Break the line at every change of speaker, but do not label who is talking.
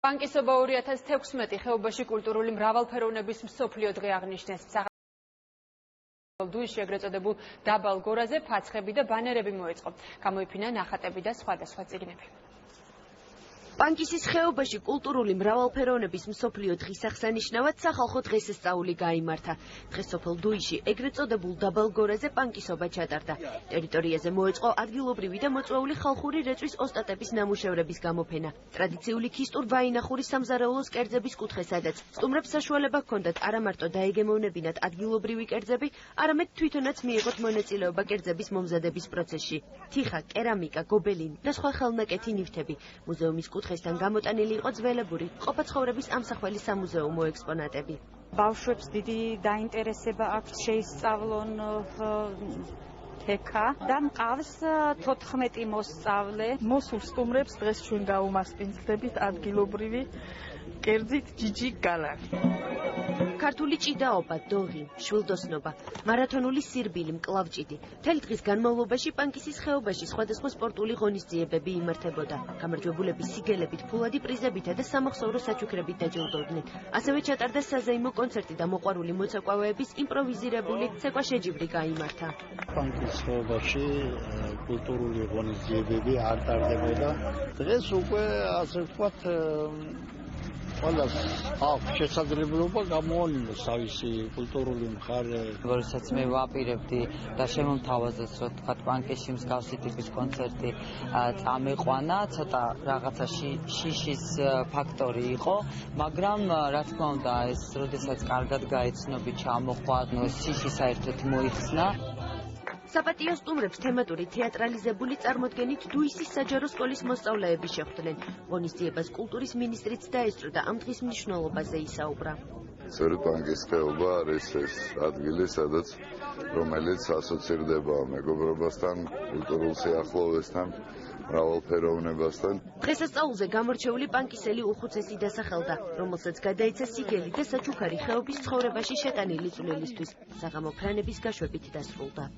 Პანკისობა 2016 ხეობაში კულტურული მრავალფეროვნების მსოფლიო დღე აღნიშნეს. დუიში ეგრეთ წოდებულ დაბალ გორაზე ფაცხები და ბანერები მოეწყო. გამოიფინა ნახატები და სხვადასხვა წიგნები.
პანკისის ხეობაში კულტურული მრავალფეროვნების მსოფლიო დღის აღსანიშნავად სახალხო დღესასწაული გაიმართა. დღეს სოფელ დუიში ეგრეთ წოდებულ დაბალ გორაზე პანკისობა ჩატარდა. ტერიტორიაზე მოეწყო ადგილობრივი და მოწვეული ხალხური რეწვის ოსტატების ნამუშევრების გამოფენა. ტრადიციული ქისტურ ვაინახურის სამზარეულოს კერძების კუთხე, სადაც სტუმრებს საშუალება ჰქონდათ არა მარტო დაეგემოვნებინათ ადგილობრივი კერძები, არამედ თვითონაც მიეღოთ მონაწილეობა კერძების მომზადების პროცესში. თიხა, კერამიკა, გობელინი და სხვა ხელნაკეთი ნივთები. მუზეუმის კუთხესთან გამოტანილი იყო ძველებური ყოფაცხოვრების ამსახველი სამუზეუმო ექსპონატები.
ბავშვებს დიდი დაინტერესება აქვს შეისწავლონ თექა და მყავს 14 მოსწავლე.
მოსულ სტუმრებს დღეს ჩვენ გაუმასპინძლდებით ადგილობრივი კერძით ჯიჯი გალანი.
ქართული ჭიდაობა, დოღი, შვილდოსნობა, მარათონული სირბილი, მკლავჭიდი. მთელი დღის განმავლობაში პანკისის ხეობაში სხვადასხვა სპორტული ღონისძიებები იმართებოდა. გამარჯვებულები სიგელებით, ფულადი პრიზებითა და სამახსოვრო საჩუქრებით დაჯილდოვდნენ. ასევე ჩატარდა საზეიმო კონცერტი და მოყვარული მოცეკვავეების იმპროვიზირებული ცეკვა შეჯიბრი გაიმართა.
პანკის ხეობაში კულტურული ღონისძიებები არ ტარდებოდა. დღეს უკვე ასე ვთქვათ ყველას აქვს შესაძლებლობა გამოანილოს თავისი კულტურული მხარე.
როდესაც მე ვაპირებდი და შემომთავაზეს, რომ თქვათ პანკისში მსგავსი ტიპის კონცერტი წამეყვანა, ცოტა რაღაცა შიშის ფაქტორი იყო, მაგრამ რა თქმა უნდა ეს როდესაც კარგად გაეცნობი ჩამოხვა, შიში საერთოდ მოიხსნა.
საპატიო სტუმრებს თემატური თეატრალიზებული წარმოდგენით დუისის საჯარო სკოლის მოსწავლეები შეხვდნენ. ღონისძიებას კულტურის მინისტრიც დაესწრო და ამ დღის მნიშვნელობაზე ისაუბრა.
სწორედ პანკის ხეობა არის ეს ადგილი, სადაც რომელიც ასოცირდება მეგობრობასთან, კულტურულ სიახლოვესთან, მრავალფეროვნებასთან.
დღესასწაულზე გამორჩეული პანკისელი უხუცესი დასახელდა, რომელსაც გადაეცა სიგელი და საჩუქარი ხეობის ცხოვრებაში შეტანილი წვლილისთვის. საღამო ფრანების გაშვებით დასრულდა.